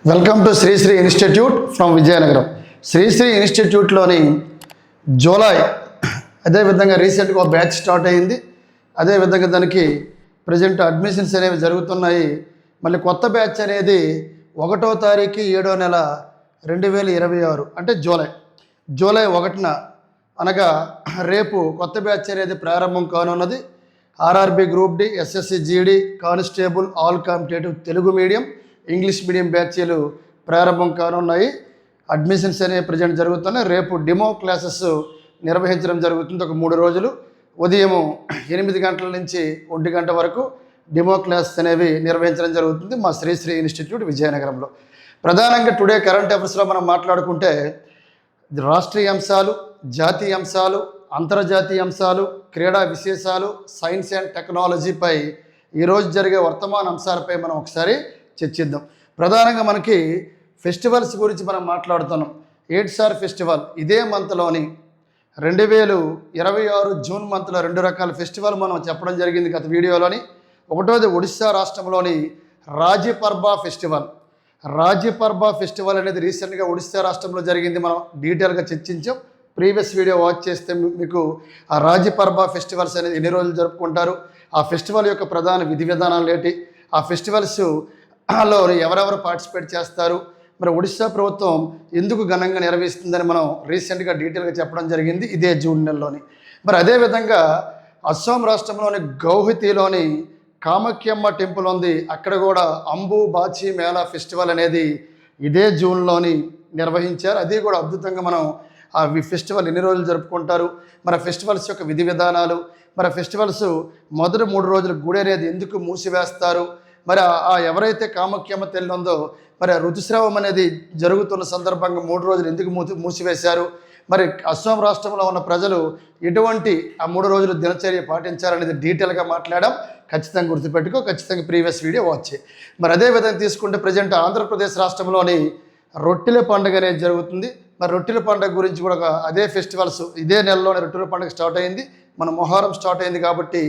Welcome to Sri Sri institute from Vizianagaram. Sri Sri ఇన్స్టిట్యూట్లోని July అదేవిధంగా రీసెంట్గా ఒక బ్యాచ్ స్టార్ట్ అయ్యింది. అదేవిధంగా దానికి ప్రజెంట్ అడ్మిషన్స్ అనేవి జరుగుతున్నాయి. మళ్ళీ కొత్త బ్యాచ్ అనేది 1వ తారీఖు 7వ నెల 2026 అంటే జూలై 1న అనగా రేపు కొత్త బ్యాచ్ అనేది ప్రారంభం కానున్నది. RRB group D, SSC GD, constable, all competitive Telugu medium, English medium బ్యాచీలు ప్రారంభం కానున్నాయి. అడ్మిషన్స్ అనేవి ప్రజెంట్ జరుగుతున్నాయి. రేపు డెమో క్లాసెస్ నిర్వహించడం జరుగుతుంది. ఒక 3 రోజులు ఉదయం 8 గంటల నుంచి 1 గంట వరకు డెమో క్లాసెస్ అనేవి నిర్వహించడం జరుగుతుంది మా శ్రీశ్రీ ఇన్స్టిట్యూట్ విజయనగరంలో. ప్రధానంగా టుడే కరెంట్ అఫైర్స్లో మనం మాట్లాడుకుంటే రాష్ట్రీయ అంశాలు, జాతీయ అంశాలు, అంతర్జాతీయ అంశాలు, క్రీడా విశేషాలు, సైన్స్ అండ్ టెక్నాలజీపై ఈరోజు జరిగే వర్తమాన అంశాలపై మనం ఒకసారి చర్చిద్దాం. ప్రధానంగా మనకి ఫెస్టివల్స్ గురించి మనం మాట్లాడుతున్నాం. ఏడ్సార్ ఫెస్టివల్ ఇదే మంత్లోని 2026 జూన్ మంత్లో 2 రకాల ఫెస్టివల్ మనం చెప్పడం జరిగింది గత వీడియోలోని. ఒకటోది ఒడిశా రాష్ట్రంలోని రాజిపర్బా ఫెస్టివల్ అనేది రీసెంట్గా ఒడిశా రాష్ట్రంలో జరిగింది. మనం డీటెయిల్గా చర్చించాం. ప్రీవియస్ వీడియో వాచ్ చేస్తే మీకు ఆ రాజిపర్బా ఫెస్టివల్స్ అనేది ఎన్ని రోజులు జరుపుకుంటారు, ఆ ఫెస్టివల్ యొక్క ప్రధాన విధి విధానాలు ఏంటి, ఆ ఫెస్టివల్స్లో ఎవరెవరు పార్టిసిపేట్ చేస్తారు, మరి ఒడిశా ప్రభుత్వం ఎందుకు ఘనంగా నిర్వహిస్తుందని మనం రీసెంట్గా డీటెయిల్గా చెప్పడం జరిగింది ఇదే జూన్ నెలలోని. మరి అదేవిధంగా అస్సాం రాష్ట్రంలోని గౌహతిలోని కామాఖ్యమ్మ టెంపుల్ ఉంది. అక్కడ కూడా అంబు బాచి మేళా ఫెస్టివల్ అనేది ఇదే జూన్లోని నిర్వహించారు. అది కూడా అద్భుతంగా మనం ఆ ఫెస్టివల్ ఎన్ని రోజులు జరుపుకుంటారు, మరి ఫెస్టివల్స్ యొక్క విధి విధానాలు, మరి ఫెస్టివల్స్ మొదటి 3 రోజులు గుడి అనేది ఎందుకు మూసివేస్తారు, మరి ఎవరైతే కామాఖ్యమ్మ తల్లి ఉందో మరి ఋతుస్రావం అనేది జరుగుతున్న సందర్భంగా 3 రోజులు ఎందుకు మూసివేశారు, మరి అస్సాం రాష్ట్రంలో ఉన్న ప్రజలు ఎటువంటి ఆ 3 రోజులు దినచర్య పాటించారనేది డీటెయిల్గా మాట్లాడడం. ఖచ్చితంగా గుర్తుపెట్టుకో, ఖచ్చితంగా ప్రీవియస్ వీడియో వాచ్ చేయి. మరి అదేవిధంగా తీసుకుంటే ప్రజెంట్ ఆంధ్రప్రదేశ్ రాష్ట్రంలోని రొట్టెల పండుగ అనేది జరుగుతుంది. మరి రొట్టెల పండుగ గురించి కూడా అదే ఫెస్టివల్స్ ఇదే నెలలోనే రొట్టెల పండుగ స్టార్ట్ అయింది. మన మొహరం స్టార్ట్ అయింది కాబట్టి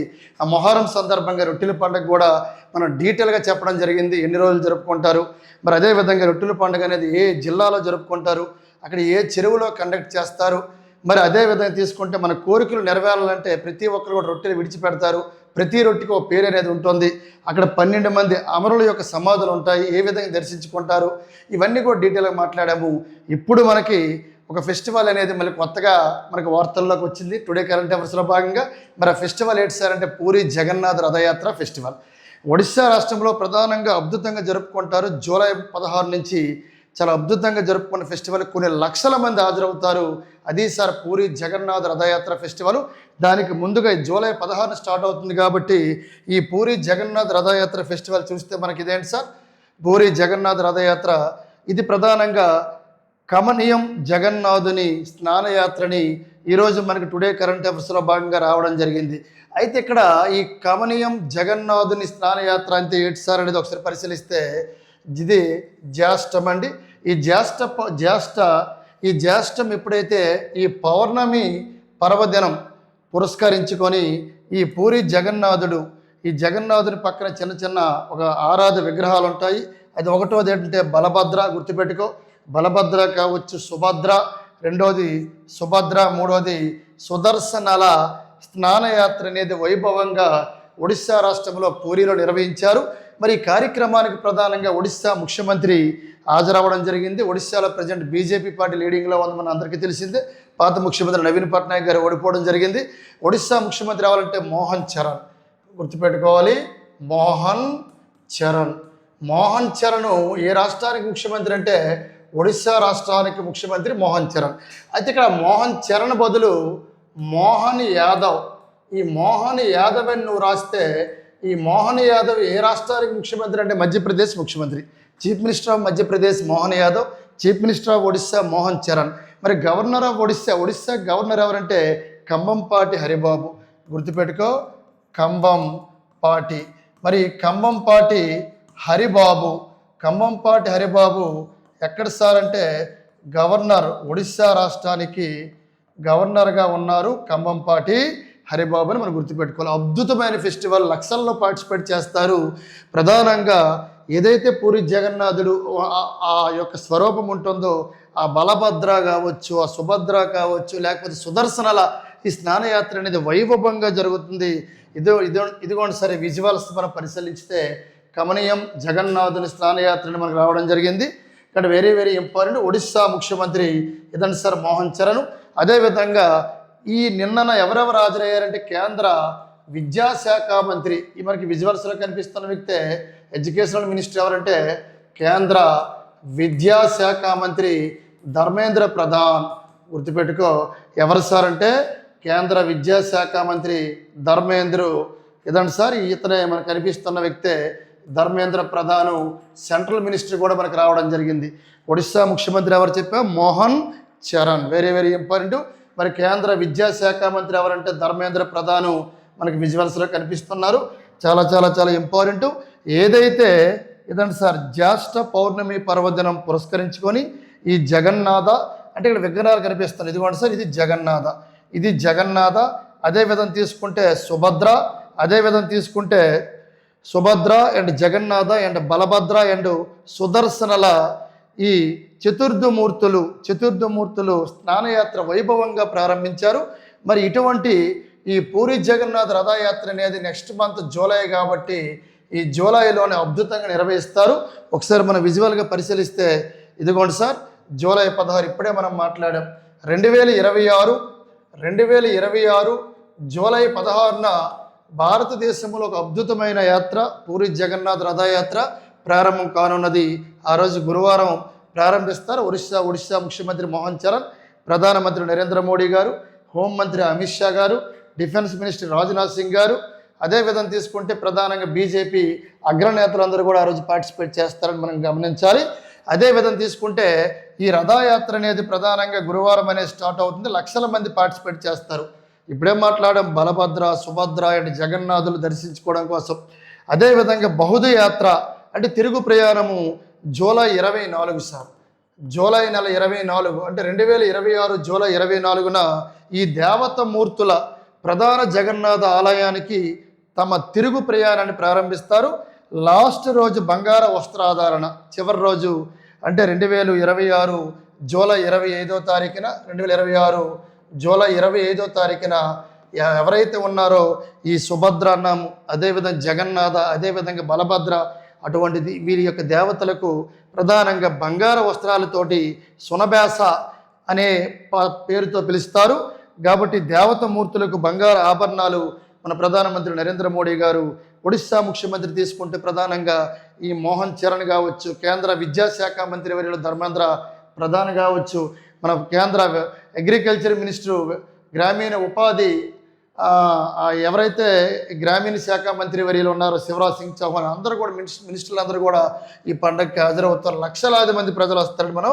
ఆ మొహరం సందర్భంగా రొట్టెల పండుగ కూడా మనం డీటెయిల్గా చెప్పడం జరిగింది. ఎన్ని రోజులు జరుపుకుంటారు, మరి అదేవిధంగా రొట్టెల పండుగ అనేది ఏ జిల్లాలో జరుపుకుంటారు, అక్కడ ఏ చెరువులో కండక్ట్ చేస్తారు, మరి అదేవిధంగా తీసుకుంటే మన కోరికలు నెరవేరాలంటే ప్రతి ఒక్కరు కూడా రొట్టెలు విడిచిపెడతారు. ప్రతి రొట్టెకి ఒక పేరు అనేది ఉంటుంది. అక్కడ 12 మంది అమరుల యొక్క సమాధులు ఉంటాయి, ఏ విధంగా దర్శించుకుంటారు, ఇవన్నీ కూడా డీటెయిల్గా మాట్లాడాము. ఇప్పుడు మనకి ఒక ఫెస్టివల్ అనేది మళ్ళీ కొత్తగా మనకు వార్తల్లోకి వచ్చింది టుడే కరెంట్ అఫైర్స్లో భాగంగా. మరి ఆ ఫెస్టివల్ ఏంటి సార్ అంటే పూరి జగన్నాథ్ రథయాత్ర ఫెస్టివల్. ఒడిశా రాష్ట్రంలో ప్రధానంగా అద్భుతంగా జరుపుకుంటారు. జూలై 16 నుంచి చాలా అద్భుతంగా జరుపుకున్న ఫెస్టివల్, కొన్ని లక్షల మంది హాజరవుతారు. అది సార్ పూరి జగన్నాథ్ రథయాత్ర ఫెస్టివల్. దానికి ముందుగా జూలై 16 స్టార్ట్ అవుతుంది కాబట్టి ఈ పూరి జగన్నాథ్ రథయాత్ర ఫెస్టివల్ చూస్తే మనకి ఇదేంటి సార్, పూరి జగన్నాథ్ రథయాత్ర ఇది ప్రధానంగా కమనీయం జగన్నాథుని స్నానయాత్రని ఈరోజు మనకి టుడే కరెంట్ అఫైర్స్లో భాగంగా రావడం జరిగింది. అయితే ఇక్కడ ఈ కమనీయం జగన్నాథుని స్నానయాత్ర అంటే ఏంటి సార్ అనేది ఒకసారి పరిశీలిస్తే ఇది జ్యేష్టం అండి. ఈ జ్యేష్టం ఎప్పుడైతే ఈ పౌర్ణమి పర్వదినం పురస్కరించుకొని ఈ పూరి జగన్నాథుని పక్కన చిన్న చిన్న ఒక ఆరాధ విగ్రహాలు ఉంటాయి. అది ఒకటోది ఏంటంటే బలభద్ర, గుర్తుపెట్టుకో, బలభద్ర కావచ్చు, సుభద్ర, రెండోది సుభద్ర, మూడోది సుదర్శనల స్నానయాత్ర అనేది వైభవంగా ఒడిశా రాష్ట్రంలో పూరిలో నిర్వహించారు. మరి ఈ కార్యక్రమానికి ప్రధానంగా ఒడిశా ముఖ్యమంత్రి హాజరవ్వడం జరిగింది. ఒడిశాలో ప్రజెంట్ బీజేపీ పార్టీ లీడింగ్లో ఉంది, మన అందరికీ తెలిసిందే. పాత ముఖ్యమంత్రి నవీన్ పట్నాయక్ గారు ఓడిపోవడం జరిగింది. ఒడిశా ముఖ్యమంత్రి రావాలంటే మోహన్ చరణ్, గుర్తుపెట్టుకోవాలి, మోహన్ చరణ్ ఏ రాష్ట్రానికి ముఖ్యమంత్రి అంటే ఒడిశా రాష్ట్రానికి ముఖ్యమంత్రి మోహన్ చరణ్. అయితే ఇక్కడ మోహన్ చరణ్ బదులు మోహన్ యాదవ్, ఈ మోహన్ యాదవ్ అని నువ్వు రాస్తే ఈ మోహన్ యాదవ్ ఏ రాష్ట్రానికి ముఖ్యమంత్రి అంటే మధ్యప్రదేశ్ ముఖ్యమంత్రి. Chief minister of Madhya Pradesh Mohan Yadav, chief minister of Odisha Mohan Charan. మరి గవర్నర్ ఆఫ్ ఒడిశా గవర్నర్ ఎవరంటే కంభంపాటి హరిబాబు, గుర్తుపెట్టుకో, కంభంపాటి. మరి కంభంపాటి హరిబాబు ఎక్కడ సార్ అంటే గవర్నర్, ఒడిశా రాష్ట్రానికి గవర్నర్గా ఉన్నారు కంభంపాటి హరిబాబుని మనం గుర్తుపెట్టుకోవాలి. అద్భుతమైన ఫెస్టివల్, లక్షల్లో పార్టిసిపేట్ చేస్తారు. ప్రధానంగా ఏదైతే పూరి జగన్నాథుడు ఆ యొక్క స్వరూపం ఉంటుందో ఆ బలభద్ర కావచ్చు, ఆ సుభద్ర కావచ్చు, లేకపోతే సుదర్శనల ఈ స్నానయాత్ర అనేది వైభవంగా జరుగుతుంది. ఇదిగోండి సరే విజువల్స్ మనం పరిశీలించితే కమనీయం జగన్నాథుని స్నానయాత్రని మనకు రావడం జరిగింది. ఇక్కడ వెరీ వెరీ ఇంపార్టెంట్. ఒడిస్సా ముఖ్యమంత్రి ఇదండి సార్ మోహన్ చరణ్. అదేవిధంగా ఈ నిన్నన ఎవరెవరు హాజరయ్యారంటే కేంద్ర విద్యాశాఖ మంత్రి, ఈ మనకి విజువల్స్లో కనిపిస్తున్న వ్యక్తే ఎడ్యుకేషనల్ మినిస్టర్ ఎవరంటే కేంద్ర విద్యాశాఖ మంత్రి ధర్మేంద్ర ప్రధాన్. గుర్తుపెట్టుకో ఎవరు సార్ అంటే కేంద్ర విద్యాశాఖ మంత్రి ధర్మేంద్ర. ఇదండి సార్ ఇతనే మనకు కనిపిస్తున్న వ్యక్తే ధర్మేంద్ర ప్రధాన్. సెంట్రల్ మినిస్టర్ కూడా మనకు రావడం జరిగింది. ఒడిస్సా ముఖ్యమంత్రి ఎవరు చెప్పా Mohan Charan. Very very important. మరి కేంద్ర విద్యాశాఖ మంత్రి ఎవరంటే ధర్మేంద్ర ప్రధాన్ మనకి విజువల్స్లో కనిపిస్తున్నారు. చాలా చాలా చాలా ఇంపార్టెంట్. ఏదైతే ఇదండి సార్ జ్యేష్ఠ పౌర్ణమి పర్వదినం పురస్కరించుకొని ఈ జగన్నాథ అంటే ఇక్కడ విగ్రహాలు కనిపిస్తున్నాయి. ఇదిగోండి సార్ ఇది జగన్నాథ. అదే విధంగా తీసుకుంటే సుభద్ర, అదే విధంగా తీసుకుంటే Subhadra and Jagannatha and Balabhadra and సుదర్శనల ఈ చతుర్థమూర్తులు స్నానయాత్ర వైభవంగా ప్రారంభించారు. మరి ఇటువంటి ఈ పూరి జగన్నాథ్ రథయాత్ర అనేది నెక్స్ట్ మంత్ జూలై కాబట్టి ఈ జూలైలోనే అద్భుతంగా నిర్వహిస్తారు. ఒకసారి మనం విజువల్గా పరిశీలిస్తే ఇదిగోండి సార్ జూలై 16 ఇప్పుడే మనం మాట్లాడాం. 2026 జూలై 16న భారతదేశంలో ఒక అద్భుతమైన యాత్ర పూరి జగన్నాథ్ రథయాత్ర ప్రారంభం కానున్నది. ఆ రోజు గురువారం ప్రారంభిస్తారు. ఒడిశా ముఖ్యమంత్రి మోహన్ చరణ్, ప్రధానమంత్రి నరేంద్ర మోడీ గారు, హోంమంత్రి అమిత్ షా గారు, డిఫెన్స్ మినిస్టర్ రాజ్నాథ్ సింగ్ గారు, అదేవిధంగా తీసుకుంటే ప్రధానంగా బీజేపీ అగ్రనేతలందరూ కూడా ఆ రోజు పార్టిసిపేట్ చేస్తారని మనం గమనించాలి. అదేవిధంగా తీసుకుంటే ఈ రథయాత్ర అనేది ప్రధానంగా గురువారం అనేది స్టార్ట్ అవుతుంది. లక్షల మంది పార్టిసిపేట్ చేస్తారు. ఇప్పుడేం మాట్లాడడం బలభద్ర, సుభద్ర అండ్ జగన్నాథులు దర్శించుకోవడం కోసం. అదేవిధంగా బహుళ యాత్ర అంటే తిరుగు ప్రయాణము జూలై 24 సార్. జూలై నెల 24 అంటే 2026 జూలై 24న ఈ దేవతమూర్తుల ప్రధాన జగన్నాథ ఆలయానికి తమ తిరుగు ప్రయాణాన్ని ప్రారంభిస్తారు. లాస్ట్ రోజు బంగార వస్త్రాధారణ, చివరి రోజు అంటే 2026 జూలై 25వ తారీఖున 2026 జూలై 25వ తారీఖున ఎవరైతే ఉన్నారో ఈ సుభద్ర అన్నాము, అదేవిధంగా జగన్నాథ, అదేవిధంగా బలభద్ర, అటువంటిది వీరి యొక్క దేవతలకు ప్రధానంగా బంగార వస్త్రాలతోటి సునభేస అనే పేరుతో పిలుస్తారు. కాబట్టి దేవతమూర్తులకు బంగారు ఆభరణాలు మన ప్రధానమంత్రి నరేంద్ర మోడీ గారు, ఒడిశా ముఖ్యమంత్రి తీసుకుంటే ప్రధానంగా ఈ మోహన్ చరణ్ కావచ్చు, కేంద్ర విద్యాశాఖ మంత్రి వర్యులు ధర్మేంద్ర ప్రధాన్ కావచ్చు, మన కేంద్ర అగ్రికల్చర్ మినిస్టరు గ్రామీణ ఉపాధి ఎవరైతే గ్రామీణ శాఖ మంత్రి వర్యులు ఉన్నారో శివరాజ్ సింగ్ చౌహాన్, అందరూ కూడా మినిస్టర్లు అందరూ కూడా ఈ పండుగకి హాజరవుతారు. లక్షలాది మంది ప్రజలు వస్తారని మనం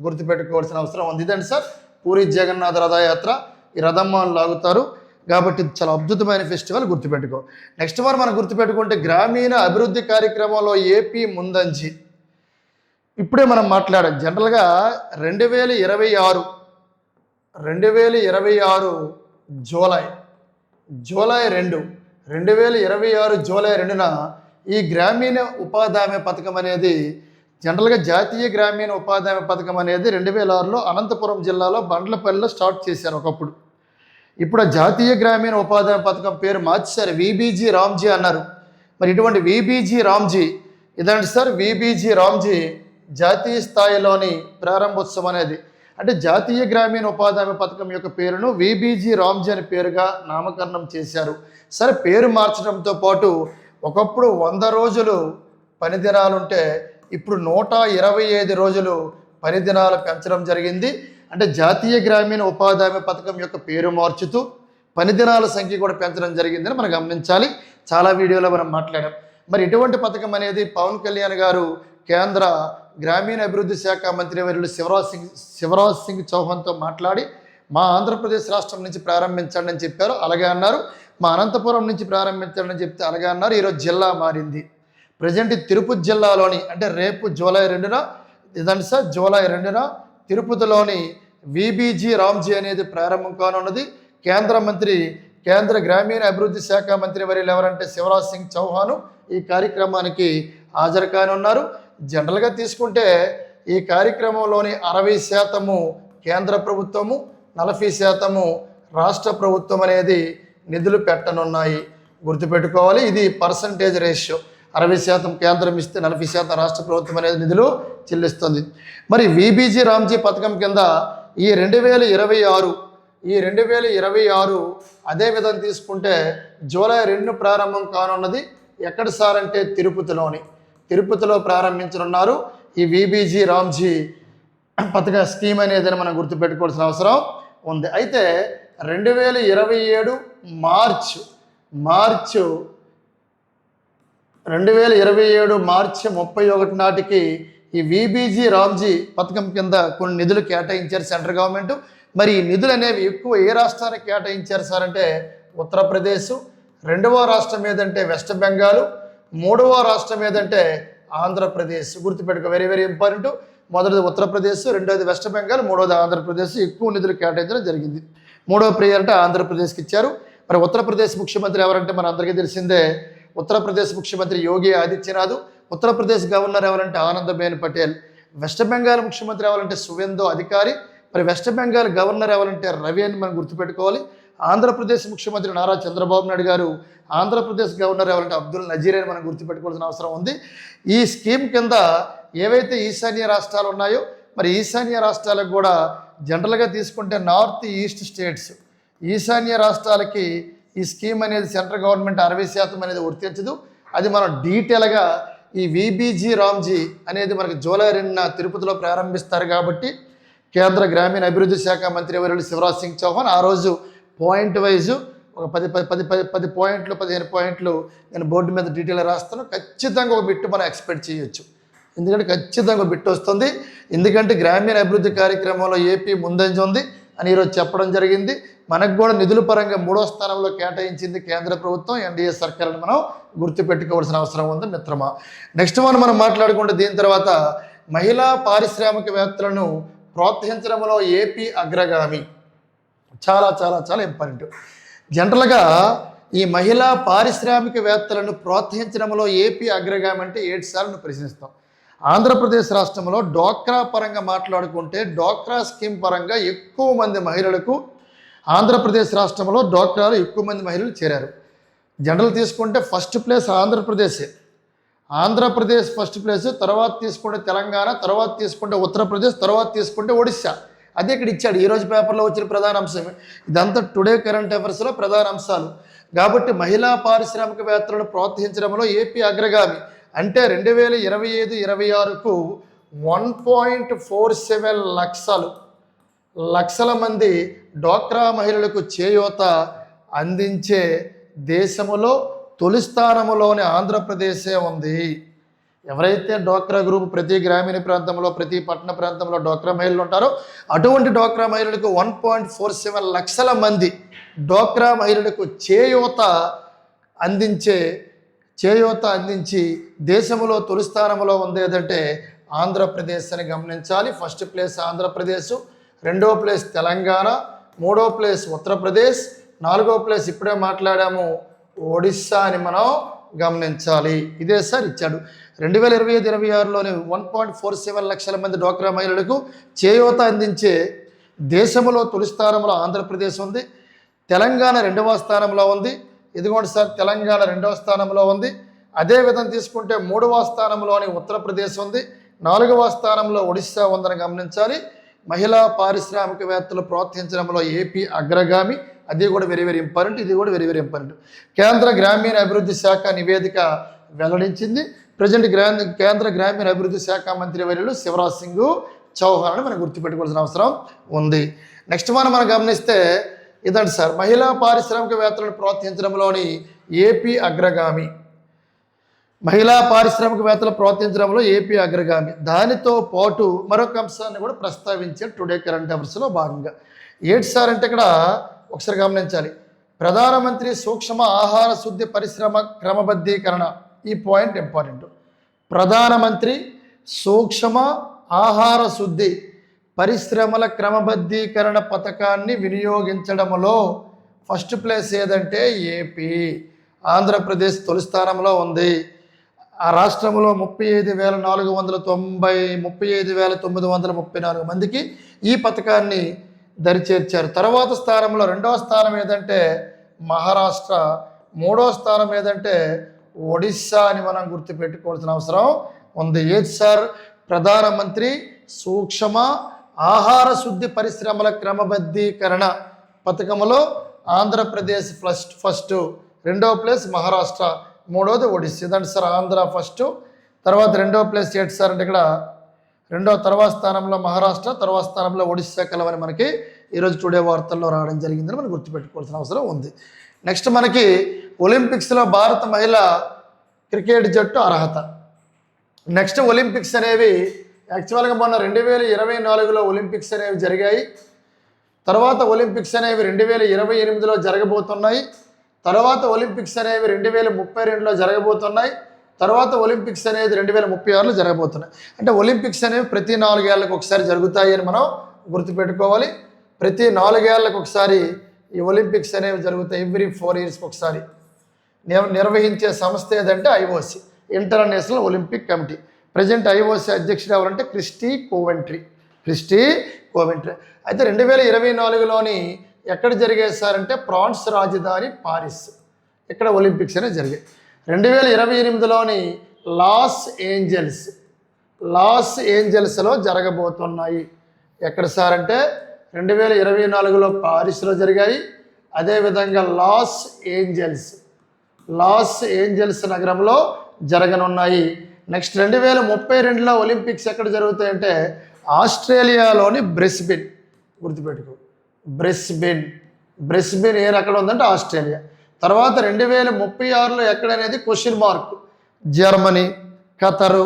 గుర్తుపెట్టుకోవాల్సిన అవసరం ఉంది. ఇదండి సార్ పూరి జగన్నాథ రథయాత్ర. ఈ రథమ్మాను లాగుతారు కాబట్టి చాలా అద్భుతమైన ఫెస్టివల్, గుర్తుపెట్టుకో. నెక్స్ట్ మనం గుర్తుపెట్టుకుంటే గ్రామీణ అభివృద్ధి కార్యక్రమంలో ఏపీ ముందంజి. ఇప్పుడే మనం మాట్లాడాం. జనరల్గా 2026 జూలై 2026 జూలై 2న ఈ గ్రామీణ ఉపాధి హామీ పథకం అనేది జనరల్గా జాతీయ గ్రామీణ ఉపాధి హామీ పథకం అనేది 2006లో అనంతపురం జిల్లాలో బండ్లపల్లిలో స్టార్ట్ చేశారు ఒకప్పుడు. ఇప్పుడు ఆ జాతీయ గ్రామీణ ఉపాధి హామీ పథకం పేరు మార్చేశారు, విబీజీ రామ్జీ అన్నారు. మరి ఇటువంటి విబీజీ రామ్జీ ఇదండి సార్, విబీజీ రామ్జీ జాతీయ స్థాయిలోని ప్రారంభోత్సవం అనేది అంటే జాతీయ గ్రామీణ ఉపాధి హామీ పథకం యొక్క పేరును విబీజీ రామ్జీ అనే పేరుగా నామకరణం చేశారు. సరే, పేరు మార్చడంతో పాటు ఒకప్పుడు 100 రోజులు పని దినాలుంటే ఇప్పుడు 125 రోజులు పని దినాలు పెంచడం జరిగింది. అంటే జాతీయ గ్రామీణ ఉపాధి హామీ పథకం యొక్క పేరు మార్చుతూ పని దినాల సంఖ్య కూడా పెంచడం జరిగిందని మనం గమనించాలి. చాలా వీడియోలో మనం మాట్లాడాం. మరి ఇటువంటి పథకం అనేది పవన్ కళ్యాణ్ గారు కేంద్ర గ్రామీణ అభివృద్ధి శాఖ మంత్రి వర్యులు శివరాజ్ సింగ్ చౌహాన్తో మాట్లాడి మా ఆంధ్రప్రదేశ్ రాష్ట్రం నుంచి ప్రారంభించండి అని చెప్పారు, అలాగే అన్నారు. మా అనంతపురం నుంచి ప్రారంభించండి అని చెప్తే అలాగే అన్నారు. ఈరోజు జిల్లా మారింది. ప్రజెంట్ తిరుపతి జిల్లాలోని అంటే రేపు జూలై 2న ఇదండి సార్ జూలై 2న తిరుపతిలోని విబీజీ రామ్జీ అనేది ప్రారంభం కానున్నది. కేంద్ర గ్రామీణ అభివృద్ధి శాఖ మంత్రి వర్యులు ఎవరంటే శివరాజ్ సింగ్ చౌహాన్ ఈ కార్యక్రమానికి హాజరు కానున్నారు. జనరల్గా తీసుకుంటే ఈ కార్యక్రమంలోని 60% కేంద్ర ప్రభుత్వము, 40% రాష్ట్ర ప్రభుత్వం అనేది నిధులు పెట్టనున్నాయి. గుర్తుపెట్టుకోవాలి, ఇది పర్సంటేజ్ రేషియో. 60% కేంద్రం ఇస్తే 40% రాష్ట్ర ప్రభుత్వం అనేది నిధులు చెల్లిస్తుంది. మరి విబీజీ రామ్జీ పథకం కింద ఈ 2026 అదే విధంగా తీసుకుంటే జూలై 2 ప్రారంభం కానున్నది. ఎక్కడ సార్ అంటే తిరుపతిలో ప్రారంభించనున్నారు ఈ విబీజీ రామ్జీ పథక స్కీమ్ అనేది మనం గుర్తుపెట్టుకోవాల్సిన అవసరం ఉంది. అయితే 2027 మార్చి 31 నాటికి ఈ విబీజీ రామ్జీ పథకం కింద కొన్ని నిధులు కేటాయించారు సెంట్రల్ గవర్నమెంట్. మరి ఈ నిధులు అనేవి ఎక్కువ ఏ రాష్ట్రానికి కేటాయించారు సార్ అంటే ఉత్తరప్రదేశ్, రెండవ రాష్ట్రం ఏదంటే వెస్ట్ బెంగాల్, మూడవ రాష్ట్రం ఏదంటే ఆంధ్రప్రదేశ్. గుర్తుపెట్టుకో, వెరీ వెరీ ఇంపార్టెంట్. మొదటిది ఉత్తరప్రదేశ్, రెండోది వెస్ట్ బెంగాల్, మూడోది ఆంధ్రప్రదేశ్. ఎక్కువ నిధులు కేటాయించడం జరిగింది. మూడవ ప్రియారిటీ ఆంధ్రప్రదేశ్కి ఇచ్చారు. మరి ఉత్తరప్రదేశ్ ముఖ్యమంత్రి ఎవరంటే మన అందరికీ తెలిసిందే, ఉత్తరప్రదేశ్ ముఖ్యమంత్రి యోగి ఆదిత్యనాథ్. ఉత్తరప్రదేశ్ గవర్నర్ ఎవరంటే ఆనందబేన్ పటేల్. వెస్ట్ బెంగాల్ ముఖ్యమంత్రి ఎవరంటే సువేందు అధికారి. మరి వెస్ట్ బెంగాల్ గవర్నర్ ఎవరంటే రవి అని మనం గుర్తుపెట్టుకోవాలి. ఆంధ్రప్రదేశ్ ముఖ్యమంత్రి నారా చంద్రబాబు నాయుడు గారు. ఆంధ్రప్రదేశ్ గవర్నర్ ఎవరంటే అబ్దుల్ నజీర్ అని మనం గుర్తుపెట్టుకోవాల్సిన అవసరం ఉంది. ఈ స్కీమ్ కింద ఏవైతే ఈశాన్య రాష్ట్రాలు ఉన్నాయో, మరి ఈశాన్య రాష్ట్రాలకు కూడా జనరల్గా తీసుకుంటే నార్త్ ఈస్ట్ స్టేట్స్, ఈశాన్య రాష్ట్రాలకి ఈ స్కీమ్ అనేది సెంట్రల్ గవర్నమెంట్ 60% అనేది వర్తించదు. అది మనం డీటెయిల్గా ఈ విబీజీ రామ్జీ అనేది మనకి జూలై 2 తిరుపతిలో ప్రారంభిస్తారు. కాబట్టి కేంద్ర గ్రామీణ అభివృద్ధి శాఖ మంత్రి వర్యులు శివరాజ్ సింగ్ చౌహాన్ ఆ రోజు పాయింట్ వైజు ఒక 10 పాయింట్లు 15 పాయింట్లు నేను బోర్డు మీద డీటెయిల్గా రాస్తాను. ఖచ్చితంగా ఒక బిట్టు మనం ఎక్స్పెక్ట్ చేయొచ్చు. ఎందుకంటే ఖచ్చితంగా ఒక బిట్టు వస్తుంది. ఎందుకంటే గ్రామీణ అభివృద్ధి కార్యక్రమంలో ఏపీ ముందంజ ఉంది అని ఈరోజు చెప్పడం జరిగింది. మనకు కూడా నిధుల పరంగా 3వ స్థానంలో కేటాయించింది కేంద్ర ప్రభుత్వం, ఎన్డీఏ సర్కార్ని మనం గుర్తుపెట్టుకోవాల్సిన అవసరం ఉంది మిత్రమా. నెక్స్ట్ మనం మాట్లాడుకుంటే దీని తర్వాత మహిళా పారిశ్రామికవేత్తలను ప్రోత్సహించడంలో ఏపీ అగ్రగామి. చాలా చాలా చాలా ఇంపార్టెంట్. జనరల్గా ఈ మహిళా పారిశ్రామికవేత్తలను ప్రోత్సహించడంలో ఏపీ అగ్రగామి అంటే 7 సార్లు ప్రశ్నిస్తాం. ఆంధ్రప్రదేశ్ రాష్ట్రంలో డోక్రా పరంగా మాట్లాడుకుంటే డోక్రా స్కీమ్ పరంగా ఎక్కువ మంది మహిళలకు ఆంధ్రప్రదేశ్ రాష్ట్రంలో డోక్రాలో ఎక్కువ మంది మహిళలు చేరారు. జనరల్ తీసుకుంటే first place Andhra Pradesh first place, తర్వాత తీసుకుంటే తెలంగాణ, తర్వాత తీసుకుంటే ఉత్తరప్రదేశ్, తర్వాత తీసుకుంటే ఒడిశా. అదే ఇక్కడ ఇచ్చాడు. ఈరోజు పేపర్లో వచ్చిన ప్రధాన అంశం ఇదంతా టుడే కరెంట్ అఫైర్స్లో ప్రధాన అంశాలు. కాబట్టి మహిళా పారిశ్రామికవేత్తలను ప్రోత్సహించడంలో ఏపీ అగ్రగామి. అంటే 2025-26కు 1.47 లక్షల మంది డోక్రా మహిళలకు చేయూత అందించే దేశంలో తొలి స్థానంలోని ఆంధ్రప్రదేశే ఉంది. ఎవరైతే డోక్రా గ్రూప్ ప్రతి గ్రామీణ ప్రాంతంలో, ప్రతి పట్టణ ప్రాంతంలో డోక్రా మహిళలు ఉంటారో అటువంటి డోక్రా మహిళలకు 1.47 లక్షల మంది డోక్రా మహిళలకు చేయూత అందించి దేశంలో తొలి స్థానంలో ఉంది ఏదంటే ఆంధ్రప్రదేశ్ అని గమనించాలి. ఫస్ట్ ప్లేస్ ఆంధ్రప్రదేశ్, రెండో ప్లేస్ తెలంగాణ, మూడో ప్లేస్ ఉత్తరప్రదేశ్, నాలుగో ప్లేస్ ఇప్పుడే మాట్లాడాము ఒడిస్సా అని మనం గమనించాలి. ఇదే సార్ ఇచ్చాడు. 2025-26లోనే 1.47 లక్షల మంది డోక్రా మహిళలకు చేయూత అందించే దేశంలో తొలి స్థానంలో ఆంధ్రప్రదేశ్ ఉంది. తెలంగాణ 2వ స్థానంలో ఉంది. ఇదిగోండి సార్, తెలంగాణ 2వ స్థానంలో ఉంది. అదేవిధంగా తీసుకుంటే 3వ స్థానంలోని ఉత్తరప్రదేశ్ ఉంది. 4వ స్థానంలో ఒడిశా ఉందని గమనించాలి. మహిళా పారిశ్రామికవేత్తలు ప్రోత్సహించడంలో ఏపీ అగ్రగామి. అది కూడా వెరీ వెరీ ఇంపార్టెంట్. ఇది కూడా వెరీ వెరీ ఇంపార్టెంట్. కేంద్ర గ్రామీణ అభివృద్ధి శాఖ నివేదిక వెల్లడించింది. ప్రజెంట్ కేంద్ర గ్రామీణ అభివృద్ధి శాఖ మంత్రి వర్యులు శివరాజ్ సింగ్ చౌహాన్ అని మనం గుర్తుపెట్టుకోవాల్సిన అవసరం ఉంది. నెక్స్ట్ మనం గమనిస్తే ఇదండి సార్, మహిళా పారిశ్రామికవేత్తలను ప్రోత్సహించడంలోని ఏపీ అగ్రగామి. మహిళా పారిశ్రామికవేత్తలు ప్రోత్సహించడంలో ఏపీ అగ్రగామి. దానితో పాటు మరొక అంశాన్ని కూడా ప్రస్తావించారు టుడే కరెంట్ అఫైర్స్లో భాగంగా. ఏంటి సార్ అంటే ఇక్కడ ఒకసారి గమనించాలి. ప్రధానమంత్రి సూక్ష్మ ఆహార శుద్ధి పరిశ్రమ క్రమబద్ధీకరణ. ఈ పాయింట్ ఇంపార్టెంట్. ప్రధానమంత్రి సూక్ష్మ ఆహార శుద్ధి పరిశ్రమల క్రమబద్ధీకరణ పథకాన్ని వినియోగించడంలో ఫస్ట్ ప్లేస్ ఏదంటే ఏపీ. ఆంధ్రప్రదేశ్ తొలి స్థానంలో ఉంది. ఆ రాష్ట్రంలో 35,934 మందికి ఈ పథకాన్ని దరిచేర్చారు. తర్వాత స్థానంలో రెండవ స్థానం ఏదంటే మహారాష్ట్ర, మూడవ స్థానం ఏదంటే ఒడిస్సా అని మనం గుర్తుపెట్టుకోవాల్సిన అవసరం ఉంది. ఏది సార్? ప్రధానమంత్రి సూక్ష్మ ఆహార శుద్ధి పరిశ్రమల క్రమబద్ధీకరణ పథకంలో ఆంధ్రప్రదేశ్ ఫస్ట్, రెండవ ప్లేస్ మహారాష్ట్ర, మూడవది ఒడిస్సా. ఇదంటే సార్ ఆంధ్ర ఫస్ట్, తర్వాత రెండవ ప్లేస్ ఏంటి సార్ అంటే ఇక్కడ తర్వాత స్థానంలో మహారాష్ట్ర, తర్వాత స్థానంలో ఒడిస్సా కలవని మనకి ఈరోజు టుడే వార్తల్లో రావడం జరిగిందని మనం గుర్తుపెట్టుకోవాల్సిన అవసరం ఉంది. నెక్స్ట్ మనకి ఒలింపిక్స్లో భారత మహిళా క్రికెట్ జట్టు అర్హత. నెక్స్ట్ ఒలింపిక్స్ అనేవి యాక్చువల్గా మొన్న 2024లో ఒలింపిక్స్ అనేవి జరిగాయి. తర్వాత ఒలింపిక్స్ అనేవి 2028లో జరగబోతున్నాయి. తర్వాత ఒలింపిక్స్ అనేవి 2032లో జరగబోతున్నాయి. తర్వాత ఒలింపిక్స్ అనేది 2036లో జరగబోతున్నాయి. అంటే ఒలింపిక్స్ అనేవి ప్రతి 4 ఏళ్ళకు ఒకసారి జరుగుతాయి అని మనం గుర్తుపెట్టుకోవాలి. ప్రతి 4 ఏళ్ళకు ఒకసారి ఈ ఒలింపిక్స్ అనేవి జరుగుతాయి. ఎవ్రీ 4 ఇయర్స్కి ఒకసారి నిర్వహించే సంస్థ ఏదంటే IOC, international Olympic committee. Present IOC అధ్యక్షుడు ఎవరంటే క్రిస్టీ కోవెంట్రీ. అయితే 2024లోని ఎక్కడ జరిగాయి సార్ అంటే ఫ్రాన్స్ రాజధాని పారిస్, ఇక్కడ ఒలింపిక్స్ అనేవి జరిగాయి. 2028లోని లాస్ ఏంజల్స్లో జరగబోతున్నాయి. ఎక్కడ సార్ అంటే 2024లో పారిస్లో జరిగాయి. అదేవిధంగా లాస్ ఏంజల్స్ నగరంలో జరగనున్నాయి. నెక్స్ట్ 2032లో ఒలింపిక్స్ ఎక్కడ జరుగుతాయంటే ఆస్ట్రేలియాలోని బ్రిస్బెన్. గుర్తుపెట్టుకో, బ్రిస్బెన్ ఏర్ ఎక్కడ ఉందంటే ఆస్ట్రేలియా. తర్వాత 2036లో ఎక్కడనేది క్వశ్చన్ మార్క్. జర్మనీ, ఖతరు,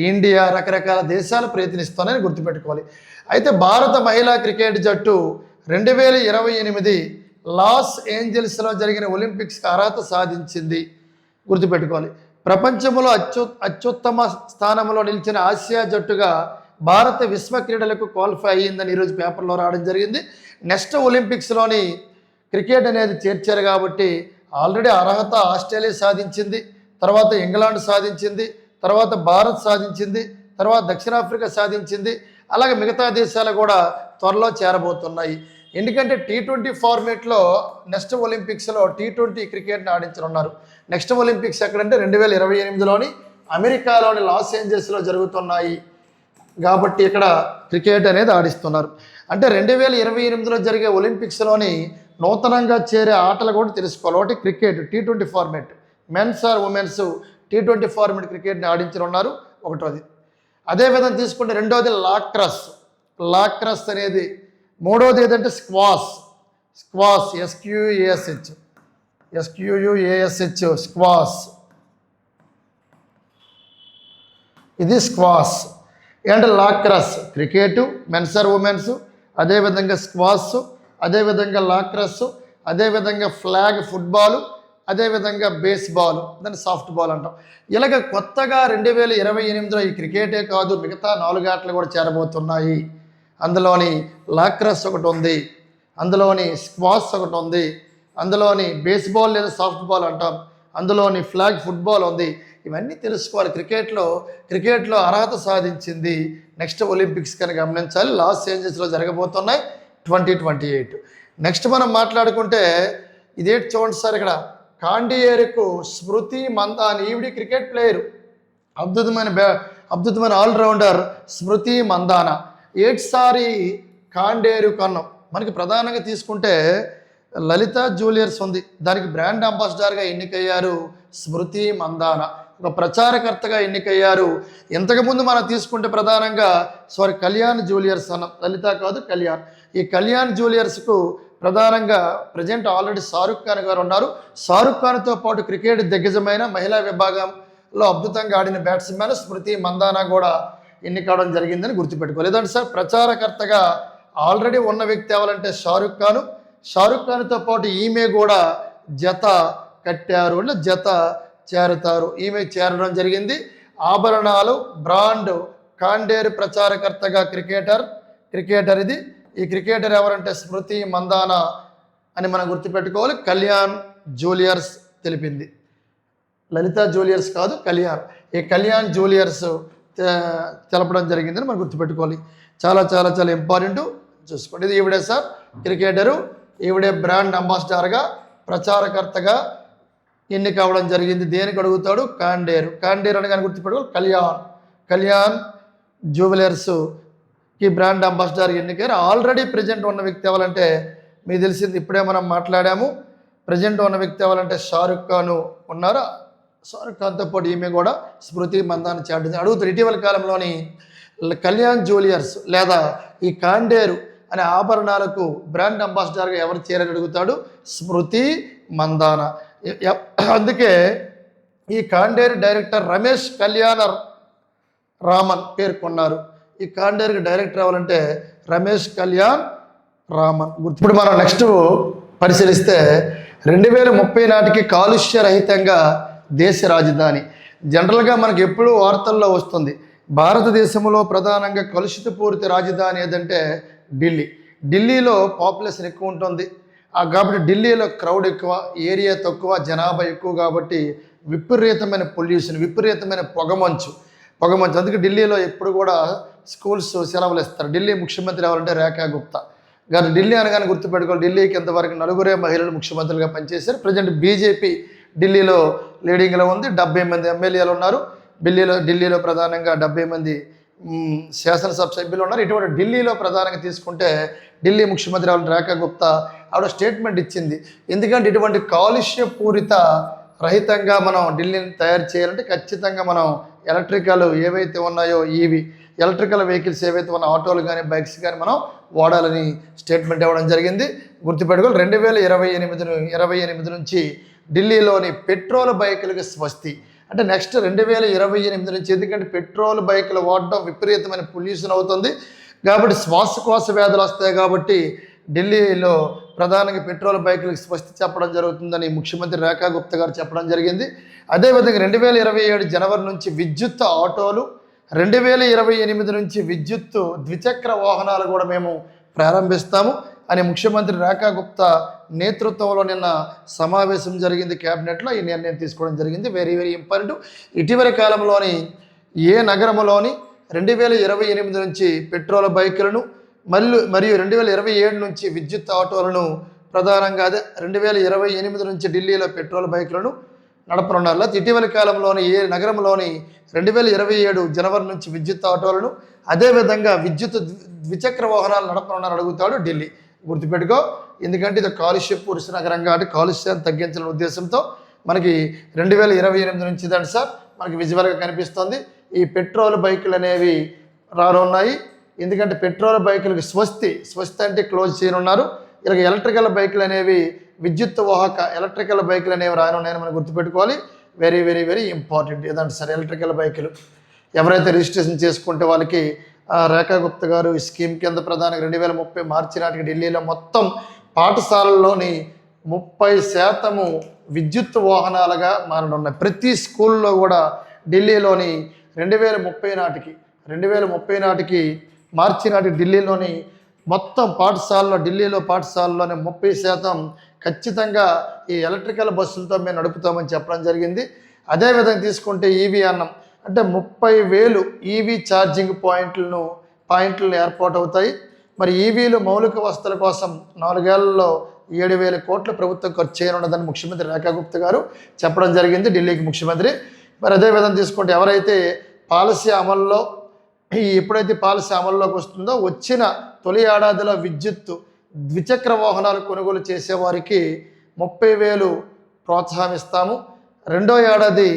ఇండియా, రకరకాల దేశాలు ప్రయత్నిస్తానని గుర్తుపెట్టుకోవాలి. అయితే భారత మహిళా క్రికెట్ జట్టు 2028 లాస్ ఏంజల్స్లో జరిగిన ఒలింపిక్స్కి అర్హత సాధించింది. గుర్తుపెట్టుకోవాలి. ప్రపంచంలో అత్యుత్తమ స్థానంలో నిలిచిన ఆసియా జట్టుగా భారత విశ్వ క్రీడలకు క్వాలిఫై అయ్యిందని ఈరోజు పేపర్లో రావడం జరిగింది. నెక్స్ట్ ఒలింపిక్స్లోని క్రికెట్ అనేది చేర్చారు కాబట్టి ఆల్రెడీ అర్హత ఆస్ట్రేలియా సాధించింది, తర్వాత ఇంగ్లాండ్ సాధించింది, తర్వాత భారత్ సాధించింది, తర్వాత దక్షిణాఫ్రికా సాధించింది. అలాగే మిగతా దేశాలు కూడా త్వరలో చేరబోతున్నాయి. ఎందుకంటే T20 ఫార్మేట్లో నెక్స్ట్ ఒలింపిక్స్లో T20 క్రికెట్ని ఆడించనున్నారు. నెక్స్ట్ ఒలింపిక్స్ ఎక్కడంటే 2028లోని అమెరికాలోని లాస్ ఏంజల్స్లో జరుగుతున్నాయి కాబట్టి ఇక్కడ క్రికెట్ అనేది ఆడిస్తున్నారు. అంటే 2028లో జరిగే ఒలింపిక్స్లోని నూతనంగా చేరే ఆటలు కూడా తెలుసుకోవాలి. ఒకటి cricket T20 format, men's or women's T20 format క్రికెట్ని ఆడించనున్నారు, ఒకటోది. అదేవిధంగా తీసుకుంటే రెండోది లాక్రస్ అనేది. మూడోది ఏదంటే స్క్వాష్, SQUASH స్క్వాష్. ఇది స్క్వాష్. ఏంటంటే lacrosse cricket, men's or women's, అదేవిధంగా స్క్వాష్, అదేవిధంగా లాక్రస్, అదేవిధంగా ఫ్లాగ్ ఫుట్బాల్, అదేవిధంగా బేస్బాల్, దాన్ని సాఫ్ట్ బాల్ అంటాం. ఇలాగ కొత్తగా 2028లో ఈ క్రికెటే కాదు మిగతా 4 ఆటలు కూడా చేరబోతున్నాయి. అందులోని లాక్రస్ ఒకటి ఉంది, అందులోని స్క్వాష్ ఒకటి ఉంది, అందులోని బేస్బాల్ లేదా సాఫ్ట్ బాల్ అంటాం, అందులోని ఫ్లాగ్ ఫుట్బాల్ ఉంది. ఇవన్నీ తెలుసుకోవాలి. క్రికెట్లో అర్హత సాధించింది నెక్స్ట్ ఒలింపిక్స్ కనుక గమనించాలి. లాస్ ఏంజల్స్లో జరగబోతున్నాయి 2028. నెక్స్ట్ మనం మాట్లాడుకుంటే ఇదేంటి చూడండి సార్, ఇక్కడ కాండియేరుకు స్మృతి మందాన. ఈవిడి క్రికెట్ ప్లేయరు, అద్భుతమైన ఆల్రౌండర్ స్మృతి మందాన. ఏటిసారి కాండేరు కన్నం. మనకి ప్రధానంగా తీసుకుంటే లలిత జ్యువెలర్స్ ఉంది, దానికి బ్రాండ్ అంబాసిడర్గా ఎన్నికయ్యారు స్మృతి మందాన, ఒక ప్రచారకర్తగా ఎన్నికయ్యారు. ఇంతకుముందు మనం తీసుకుంటే ప్రధానంగా కళ్యాణ్ జ్యువెలర్స్ అన్నాం, లలిత కాదు కళ్యాణ్. ఈ కళ్యాణ్ జ్యువెలర్స్కు ప్రధానంగా ప్రజెంట్ ఆల్రెడీ షారుఖ్ ఖాన్ గారు ఉన్నారు. షారుఖ్ ఖాన్తో పాటు క్రికెట్ దిగ్గజమైన మహిళా విభాగంలో అద్భుతంగా ఆడిన బ్యాట్స్మెన్ స్మృతి మందాన కూడా ఎన్నికవడం జరిగిందని గుర్తుపెట్టుకోవాలి. లేదంటే సార్ ప్రచారకర్తగా ఆల్రెడీ ఉన్న వ్యక్తి ఎవరంటే షారుఖ్ ఖాన్తో పాటు ఈమె కూడా జత కట్టారు, అంటే జత చేరుతారు. ఈమె చేరడం జరిగింది. ఆభరణాలు బ్రాండ్ కాండేరు ప్రచారకర్తగా క్రికెటర్ ఇది. ఈ క్రికెటర్ ఎవరంటే స్మృతి మందాన అని మనం గుర్తుపెట్టుకోవాలి. కళ్యాణ్ జ్యువెలర్స్ తెలిపింది, లలిత జ్యువెలర్స్ కాదు కళ్యాణ్. ఈ కళ్యాణ్ జ్యువెలర్స్ తెలపడం జరిగిందని మనం గుర్తుపెట్టుకోవాలి. చాలా చాలా చాలా ఇంపార్టెంట్ చూసుకోండి. ఇది ఈవిడే సార్ క్రికెటరు, ఈవిడే బ్రాండ్ అంబాసిడర్గా ప్రచారకర్తగా ఎన్నిక అవ్వడం జరిగింది. దేనికి అడుగుతాడు? కాండేరు అని కానీ గుర్తుపెట్టుకోవాలి. కళ్యాణ్ జ్యువెలర్స్కి బ్రాండ్ అంబాసిడర్ ఎన్నికారు. ఆల్రెడీ ప్రజెంట్ ఉన్న వ్యక్తి ఎవరంటే మీకు తెలిసింది, ఇప్పుడే మనం మాట్లాడాము. ప్రజెంట్ ఉన్న వ్యక్తి ఎవరంటే షారుఖ్ ఖాన్ ఉన్నారు. షారుఖ్ ఖాన్తో పాటు ఈమె కూడా స్మృతి మందాన్ని చాటింది. అడుగుతారు ఇటీవల కాలంలోని కళ్యాణ్ జ్యువెలర్స్ లేదా ఈ కాండేరు అనే ఆభరణాలకు బ్రాండ్ అంబాసిడర్గా ఎవరు చేరని అడుగుతాడు? స్మృతి మందాన. అందుకే ఈ కాండేరు డైరెక్టర్ రమేష్ కళ్యాణ రామన్ పేర్కొన్నారు. ఈ కాండేరుకి డైరెక్టర్ అవ్వాలంటే రమేష్ కళ్యాణ్ రామన్. ఇప్పుడు మనం నెక్స్ట్ పరిశీలిస్తే 2030 నాటికి కాలుష్య రహితంగా దేశ రాజధాని. జనరల్గా మనకు ఎప్పుడూ వార్తల్లో వస్తుంది, భారతదేశంలో ప్రధానంగా కలుషితపూరిత రాజధాని ఏదంటే ఢిల్లీలో పాపులేషన్ ఎక్కువ ఉంటుంది కాబట్టి ఢిల్లీలో క్రౌడ్ ఎక్కువ, ఏరియా తక్కువ, జనాభా ఎక్కువ కాబట్టి విపరీతమైన పొల్యూషన్, విపరీతమైన పొగమంచు. అందుకే ఢిల్లీలో ఎప్పుడు కూడా స్కూల్స్ సెలవులు ఇస్తారు. ఢిల్లీ ముఖ్యమంత్రి ఎవరంటే రేఖా గుప్తా గారు. ఢిల్లీ అనగానే గుర్తుపెట్టుకోవాలి, ఢిల్లీకి ఇంతవరకు 4 మహిళలు ముఖ్యమంత్రులుగా పనిచేశారు. ప్రజెంట్ బీజేపీ ఢిల్లీలో లీడింగ్లో ఉంది. 70 మంది ఎమ్మెల్యేలు ఉన్నారు ఢిల్లీలో ప్రధానంగా 70 మంది శాసనసభ సభ్యులు ఉన్నారు. ఇటువంటి ఢిల్లీలో ప్రధానంగా తీసుకుంటే ఢిల్లీ ముఖ్యమంత్రి రేఖా గుప్తా ఆవిడ స్టేట్మెంట్ ఇచ్చింది. ఎందుకంటే ఇటువంటి కాలుష్యపూరిత రహితంగా మనం ఢిల్లీని తయారు చేయాలంటే ఖచ్చితంగా మనం ఎలక్ట్రికల్ ఏవైతే ఉన్నాయో ఎలక్ట్రికల్ వెహికల్స్ ఏవైతే ఉన్న ఆటోలు కానీ బైక్స్ కానీ మనం వాడాలని స్టేట్మెంట్ ఇవ్వడం జరిగింది. గుర్తుపెట్టుకోవాలి. 2028 నుంచి ఢిల్లీలోని పెట్రోల్ బైకులకు స్వస్తి. అంటే నెక్స్ట్ 2028 నుంచి, ఎందుకంటే పెట్రోల్ బైకులు వాడడం విపరీతమైన పొల్యూషన్ అవుతుంది కాబట్టి శ్వాసకోశ వ్యాధులు వస్తాయి కాబట్టి ఢిల్లీలో ప్రధానంగా పెట్రోల్ బైకులకు స్వస్తి చెప్పడం జరుగుతుందని ముఖ్యమంత్రి రేఖా గుప్తా గారు చెప్పడం జరిగింది. అదేవిధంగా 2027 జనవరి నుంచి విద్యుత్ ఆటోలు, 2028 నుంచి విద్యుత్ ద్విచక్ర వాహనాలు కూడా మేము ప్రారంభిస్తాము అని ముఖ్యమంత్రి రేఖా గుప్తా నేతృత్వంలో నిన్న సమావేశం జరిగింది క్యాబినెట్లో. ఈ నిర్ణయం తీసుకోవడం జరిగింది. Very very important. ఇటీవల కాలంలోని ఏ నగరంలోని 2028 నుంచి పెట్రోల్ బైకులను మరియు 2027 నుంచి విద్యుత్ ఆటోలను ప్రధానంగా 2028 నుంచి ఢిల్లీలో పెట్రోల్ బైకులను నడపనున్నారు. ఇటీవల కాలంలోని ఏ నగరంలోని 2027 జనవరి నుంచి విద్యుత్ ఆటోలను, అదేవిధంగా విద్యుత్ ద్విచక్ర వాహనాలు నడపనున్నారు అడుగుతాడు ఢిల్లీ. గుర్తుపెట్టుకో, ఎందుకంటే ఇది కాలుష్యపూరిత నగరం కాబట్టి కాలుష్యాన్ని తగ్గించాలనే ఉద్దేశంతో మనకి 2028 నుంచి ఇదండి సార్ మనకి విజువల్గా కనిపిస్తుంది. ఈ పెట్రోల్ బైకులు అనేవి రానున్నాయి. ఎందుకంటే పెట్రోల్ బైకులకు స్వస్తి అంటే క్లోజ్ చేయనున్నారు. ఇలాగ ఎలక్ట్రికల్ బైకులు అనేవి విద్యుత్ వాహక ఎలక్ట్రికల్ బైకులు అనేవి రానున్నాయని మనం గుర్తుపెట్టుకోవాలి. Very very very important. ఏదంటే సార్ ఎలక్ట్రికల్ బైకులు ఎవరైతే రిజిస్ట్రేషన్ చేసుకుంటే వాళ్ళకి రేఖా గుప్తా గారు ఈ స్కీమ్ కింద ప్రధానంగా 2030 మార్చి నాటికి ఢిల్లీలో మొత్తం పాఠశాలల్లోని 30% విద్యుత్ వాహనాలుగా మారనున్నాయి. ప్రతి స్కూల్లో కూడా ఢిల్లీలోని 2030 నాటికి మార్చి నాటికి ఢిల్లీలోని మొత్తం ఢిల్లీలో పాఠశాలలోని 30% ఖచ్చితంగా ఈ ఎలక్ట్రికల్ బస్సులతో మేము నడుపుతామని చెప్పడం జరిగింది. అదేవిధంగా తీసుకుంటే ఈవీ అన్నం అంటే 30,000 ఈవీ ఛార్జింగ్ పాయింట్లు ఏర్పాటు అవుతాయి. మరి ఈవీలు మౌలిక వసతుల కోసం 4 ఏళ్లలో 7,000 కోట్ల ప్రభుత్వం ఖర్చు చేయనున్నదని ముఖ్యమంత్రి రేఖా గుప్తా గారు చెప్పడం జరిగింది ఢిల్లీకి ముఖ్యమంత్రి. మరి అదేవిధంగా తీసుకుంటే ఎవరైతే ఎప్పుడైతే పాలసీ అమల్లోకి వస్తుందో వచ్చిన తొలి ఏడాదిలో విద్యుత్ ద్విచక్ర వాహనాలు కొనుగోలు చేసేవారికి 30,000 ప్రోత్సాహం ఇస్తాము. రెండో ఏడాది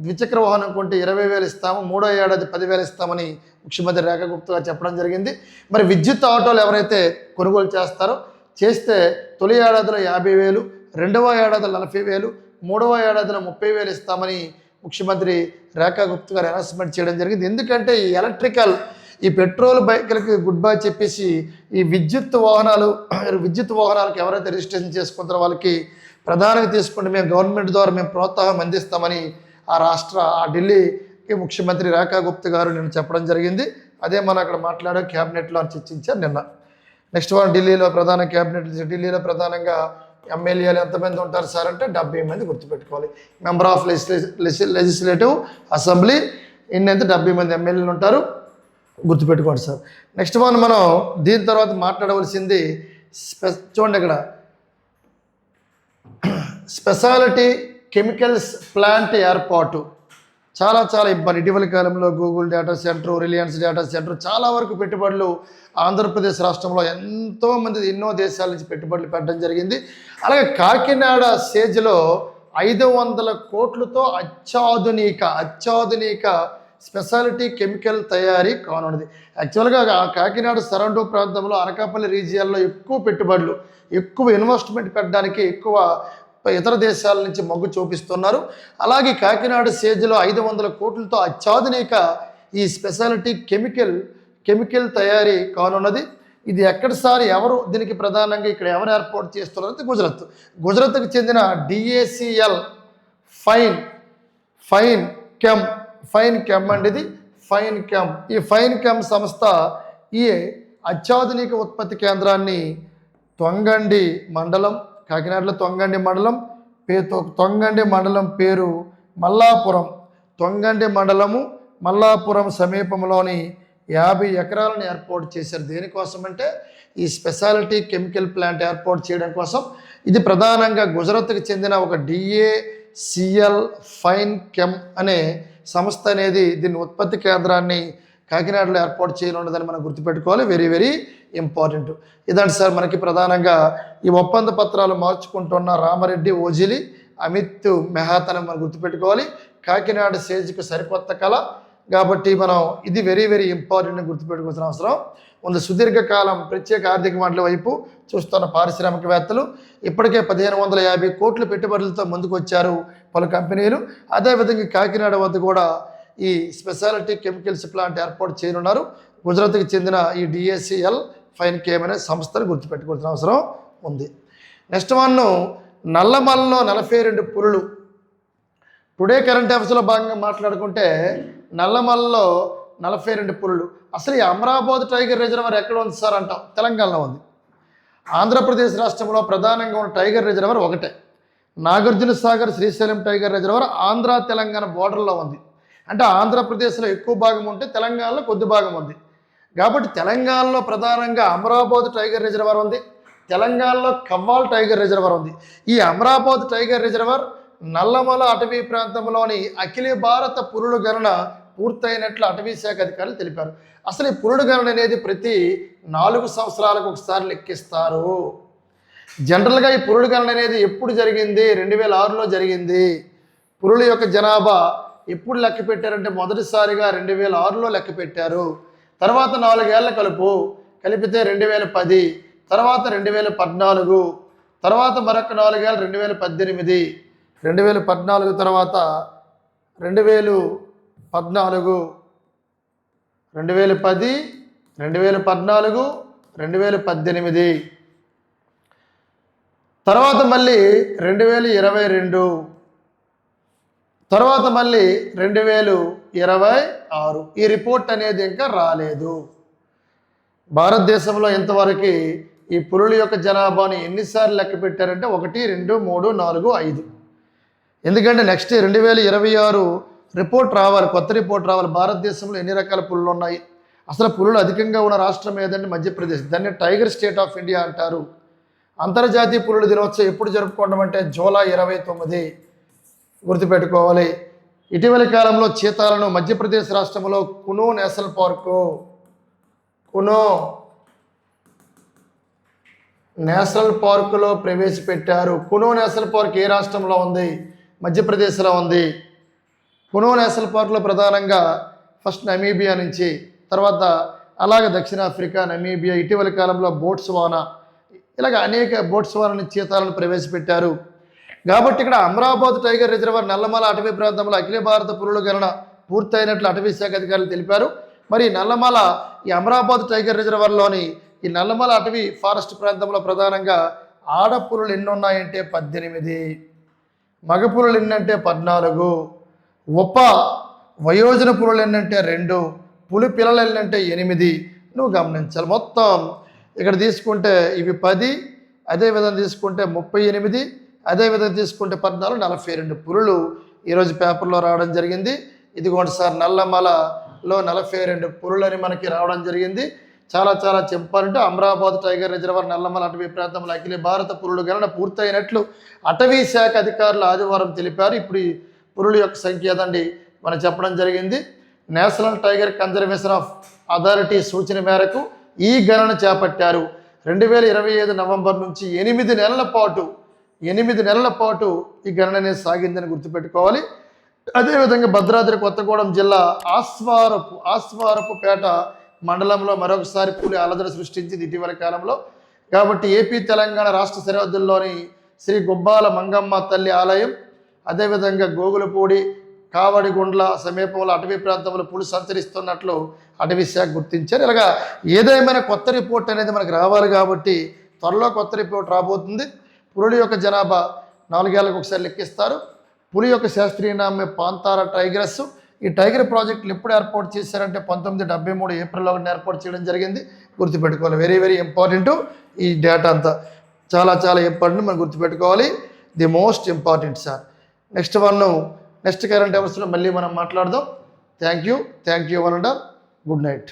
ద్విచక్ర వాహనం కొంటే 20,000 ఇస్తాము. మూడో ఏడాది 10,000 ఇస్తామని ముఖ్యమంత్రి రేఖా గుప్తా గారు చెప్పడం జరిగింది. మరి విద్యుత్ ఆటోలు ఎవరైతే కొనుగోలు చేస్తే తొలి ఏడాదిలో 50,000, రెండవ ఏడాదిలో 40,000, మూడవ ఏడాదిలో 30,000 ఇస్తామని ముఖ్యమంత్రి రేఖా గుప్తా గారు అనౌన్స్మెంట్ చేయడం జరిగింది. ఎందుకంటే ఈ పెట్రోల్ బైకులకి గుడ్ బై చెప్పేసి ఈ విద్యుత్ వాహనాలకు ఎవరైతే రిజిస్ట్రేషన్ చేసుకుంటారో వాళ్ళకి ప్రధానంగా తీసుకుంటే మేము గవర్నమెంట్ ద్వారా మేము ప్రోత్సాహం అందిస్తామని ఢిల్లీకి ముఖ్యమంత్రి రేఖా గుప్తా గారు నిన్న చెప్పడం జరిగింది. అదే మనం అక్కడ మాట్లాడే క్యాబినెట్లో చర్చించారు నిన్న. నెక్స్ట్ వన్ ఢిల్లీలో ప్రధానంగా ఎమ్మెల్యేలు ఎంతమంది ఉంటారు సార్ అంటే 70 మంది గుర్తుపెట్టుకోవాలి. మెంబర్ ఆఫ్ లెజిస్లేటివ్ అసెంబ్లీ ఎంత 70 మంది ఎమ్మెల్యేలు ఉంటారు, గుర్తుపెట్టుకోండి సార్. నెక్స్ట్ వన్ మనం దీని తర్వాత మాట్లాడవలసింది చూడండి ఇక్కడ స్పెషాలిటీ కెమికల్స్ ప్లాంట్ ఏర్పాటు చాలా ఇబ్బంది. ఇటీవల కాలంలో Google data centre, Reliance data centre చాలా వరకు పెట్టుబడులు ఆంధ్రప్రదేశ్ రాష్ట్రంలో ఎంతోమంది ఎన్నో దేశాల నుంచి పెట్టుబడులు పెట్టడం జరిగింది. అలాగే కాకినాడ సేజ్లో 500 కోట్లతో అత్యాధునిక స్పెషాలిటీ కెమికల్ తయారీ కానున్నది. యాక్చువల్గా కాకినాడ సరౌండ్ ప్రాంతంలో అనకాపల్లి రీజియన్లో ఎక్కువ పెట్టుబడులు, ఎక్కువ ఇన్వెస్ట్మెంట్ పెట్టడానికి ఎక్కువ ఇతర దేశాల నుంచి మొగ్గు చూపిస్తున్నారు. అలాగే కాకినాడ సేజ్లో 500 కోట్లతో అత్యాధునిక ఈ స్పెషాలిటీ కెమికల్ తయారీ కానున్నది. ఇది ఎక్కడ సార్, ఎవరు దీనికి ప్రధానంగా ఇక్కడ ఎవరు ఏర్పాటు చేస్తున్నారంటే గుజరాత్కు చెందిన DACL ఫైన్ కెమ్ అండి. ఇది ఈ ఫైన్ కెమ్ సంస్థ ఈ అత్యాధునిక ఉత్పత్తి కేంద్రాన్ని తొంగండి మండలం, కాకినాడలో తొంగండి మండలం పేరు మల్లాపురం, తొంగండి మండలము మల్లాపురం సమీపంలోని 50 ఎకరాలను ఏర్పాటు చేశారు. దేనికోసం అంటే ఈ స్పెషాలిటీ కెమికల్ ప్లాంట్ ఏర్పాటు చేయడం కోసం. ఇది ప్రధానంగా గుజరాత్కు చెందిన ఒక DACL ఫైన్ కెమ్ అనే సంస్థ అనేది దీని ఉత్పత్తి కేంద్రాన్ని కాకినాడలో ఏర్పాటు చేయనున్నదని మనం గుర్తుపెట్టుకోవాలి. Very important. ఇదండి సార్ మనకి ప్రధానంగా ఈ ఒప్పంద పత్రాలు మార్చుకుంటున్న రామరెడ్డి, ఓజిలి, అమిత్ మెహతాని మనం గుర్తుపెట్టుకోవాలి. కాకినాడ సేజ్కు సరికొత్త కళ కాబట్టి మనం ఇది వెరీ ఇంపార్టెంట్ గుర్తుపెట్టుకోవాల్సిన అవసరం ఉంది. సుదీర్ఘకాలం ప్రత్యేక ఆర్థిక మండలి వైపు చూస్తున్న పారిశ్రామికవేత్తలు ఇప్పటికే 1550 కోట్ల పెట్టుబడులతో ముందుకు వచ్చారు పలు కంపెనీలు. అదేవిధంగా కాకినాడ వద్ద కూడా ఈ స్పెషాలిటీ కెమికల్స్ ప్లాంట్ ఏర్పాటు చేయనున్నారు. గుజరాత్కి చెందిన ఈ DACL ఫైన్ కెమ్ అనే సంస్థను గుర్తుపెట్టుకోవాల్సిన అవసరం ఉంది. నెక్స్ట్ వన్, నల్లమలలో 42 పులులు. టుడే కరెంట్ అఫైర్స్లో భాగంగా మాట్లాడుకుంటే నల్లమలలో 42 పులులు. అసలు ఈ అమరాబాద్ టైగర్ రిజర్వర్ ఎక్కడ ఉంది సార్ అంటాం, తెలంగాణలో ఉంది. ఆంధ్రప్రదేశ్ రాష్ట్రంలో ప్రధానంగా ఉన్న టైగర్ రిజర్వర్ ఒకటే. నాగార్జున సాగర్ శ్రీశైలం టైగర్ రిజర్వర్ ఆంధ్ర తెలంగాణ బోర్డర్లో ఉంది. అంటే ఆంధ్రప్రదేశ్లో ఎక్కువ భాగం ఉంటే తెలంగాణలో కొద్ది భాగం ఉంది. కాబట్టి తెలంగాణలో ప్రధానంగా అమరాబాద్ టైగర్ రిజర్వర్ ఉంది, తెలంగాణలో కవ్వాల్ టైగర్ రిజర్వర్ ఉంది. ఈ అమరాబాద్ టైగర్ రిజర్వర్ నల్లమల అటవీ ప్రాంతంలోని అఖిల భారత పులుల గణన పూర్తయినట్లు అటవీ శాఖ అధికారులు తెలిపారు. అసలు ఈ పులుల గణన అనేది ప్రతి 4 సంవత్సరాలకు ఒకసారి లెక్కిస్తారు. జనరల్గా ఈ పులుల గణన అనేది ఎప్పుడు జరిగింది? 2006లో జరిగింది. పులుల యొక్క జనాభా ఎప్పుడు లెక్క పెట్టారంటే మొదటిసారిగా 2006లో లెక్క పెట్టారు. తర్వాత 4 ఏళ్ల కలిపితే 2010, తర్వాత 2014, తర్వాత మరొక 4 ఏళ్ళు 2018, 2014 తర్వాత 2014, 2010, 2014, 2018, తర్వాత మళ్ళీ 2022, తర్వాత మళ్ళీ 2026. ఈ రిపోర్ట్ అనేది ఇంకా రాలేదు. భారతదేశంలో ఇంతవరకు ఈ పులుల యొక్క జనాభాని ఎన్నిసార్లు లెక్క పెట్టారంటే 1, 2, 3, 4, 5. ఎందుకంటే నెక్స్ట్ 2026 రిపోర్ట్ రావాలి, కొత్త రిపోర్ట్ రావాలి. భారతదేశంలో ఎన్ని రకాల పులులు ఉన్నాయి, అసలు పులులు అధికంగా ఉన్న రాష్ట్రం ఏదంటే మధ్యప్రదేశ్. దాన్ని టైగర్ స్టేట్ ఆఫ్ ఇండియా అంటారు. అంతర్జాతీయ పులుల దినోత్సవం ఎప్పుడు జరుపుకోవడం అంటే జూలై 29, గుర్తుపెట్టుకోవాలి. ఇటీవల కాలంలో చీతాలను మధ్యప్రదేశ్ రాష్ట్రంలో కునో నేషనల్ పార్కులో ప్రవేశపెట్టారు. కునో నేషనల్ పార్క్ ఏ రాష్ట్రంలో ఉంది? మధ్యప్రదేశ్లో ఉంది. కునో నేషనల్ పార్క్లో ప్రధానంగా ఫస్ట్ నమీబియా నుంచి, తర్వాత అలాగే దక్షిణాఫ్రికా, నమీబియా, ఇటీవల కాలంలో బోట్స్వానా, ఇలాగ అనేక బోట్స్వానా నుంచి చీతాలను ప్రవేశపెట్టారు. కాబట్టి ఇక్కడ అమరాబాద్ టైగర్ రిజర్వర్ నల్లమల అటవీ ప్రాంతంలో అఖిల భారత పులుల గణన పూర్తయినట్లు అటవీ శాఖ అధికారులు తెలిపారు. మరి నల్లమల ఈ అమరాబాద్ టైగర్ రిజర్వర్లోని ఈ నల్లమల అటవీ ఫారెస్ట్ ప్రాంతంలో ప్రధానంగా ఆడపులులు ఎన్ని ఉన్నాయంటే 18, మగపులులు ఎన్నంటే 14, వయోజన పులులు ఎన్నంటే 2, పులి పిల్లలు ఎన్నంటే 8. నువ్వు గమనించాలి. మొత్తం ఇక్కడ తీసుకుంటే ఇవి 10, అదేవిధంగా తీసుకుంటే 38, అదేవిధంగా తీసుకుంటే 14, 42 పులులు ఈరోజు పేపర్లో రావడం జరిగింది. ఇదిగోండి సార్, నల్లమలలో 42 పులులని మనకి రావడం జరిగింది. చాలా చాలా చెప్పాలంటే అమరాబాద్ టైగర్ రిజర్వర్, నల్లమల అటవీ ప్రాంతంలో అఖిల భారత పులుల గణన పూర్తయినట్లు అటవీ శాఖ అధికారులు ఆదివారం తెలిపారు. ఇప్పుడు ఈ పులుల యొక్క సంఖ్య ఏదండి మనం చెప్పడం జరిగింది. National tiger conservation of authority సూచన మేరకు ఈ గణన చేపట్టారు. 2025 నవంబర్ నుంచి 8 నెలల పాటు ఈ గణన అనేది సాగిందని గుర్తుపెట్టుకోవాలి. అదేవిధంగా భద్రాద్రి కొత్తగూడెం జిల్లా ఆస్వారపుపేట మండలంలో మరొకసారి పులి అలజడి సృష్టించింది ఇటీవల కాలంలో. కాబట్టి ఏపీ తెలంగాణ రాష్ట్ర సరిహద్దుల్లోని శ్రీ గుబ్బాల మంగమ్మ తల్లి ఆలయం, అదేవిధంగా గోగులపూడి, కావడిగుండ్ల సమీపంలో అటవీ ప్రాంతంలో పులి సంచరిస్తున్నట్లు అటవీ శాఖ గుర్తించారు. ఇలాగా ఏదేమైనా కొత్త రిపోర్ట్ అనేది మనకు రావాలి కాబట్టి త్వరలో కొత్త రిపోర్ట్ రాబోతుంది. పులుల యొక్క జనాభా 4 ఏళ్ళకు ఒకసారి లెక్కిస్తారు. పులి యొక్క శాస్త్రీయ నామే పాంతారా టైగరస్. ఈ టైగర్ ప్రాజెక్టులు ఎప్పుడు ఏర్పాటు చేశారంటే 1973 ఏప్రిల్లో ఏర్పాటు చేయడం జరిగింది. గుర్తుపెట్టుకోవాలి, వెరీ వెరీ ఇంపార్టెంట్. ఈ డేటా అంతా చాలా చాలా ఇంపార్టెంట్, మనం గుర్తుపెట్టుకోవాలి. The most important sir. Next current అవర్స్లో మళ్ళీ మనం మాట్లాడదాం. Thank you one and all. Good night.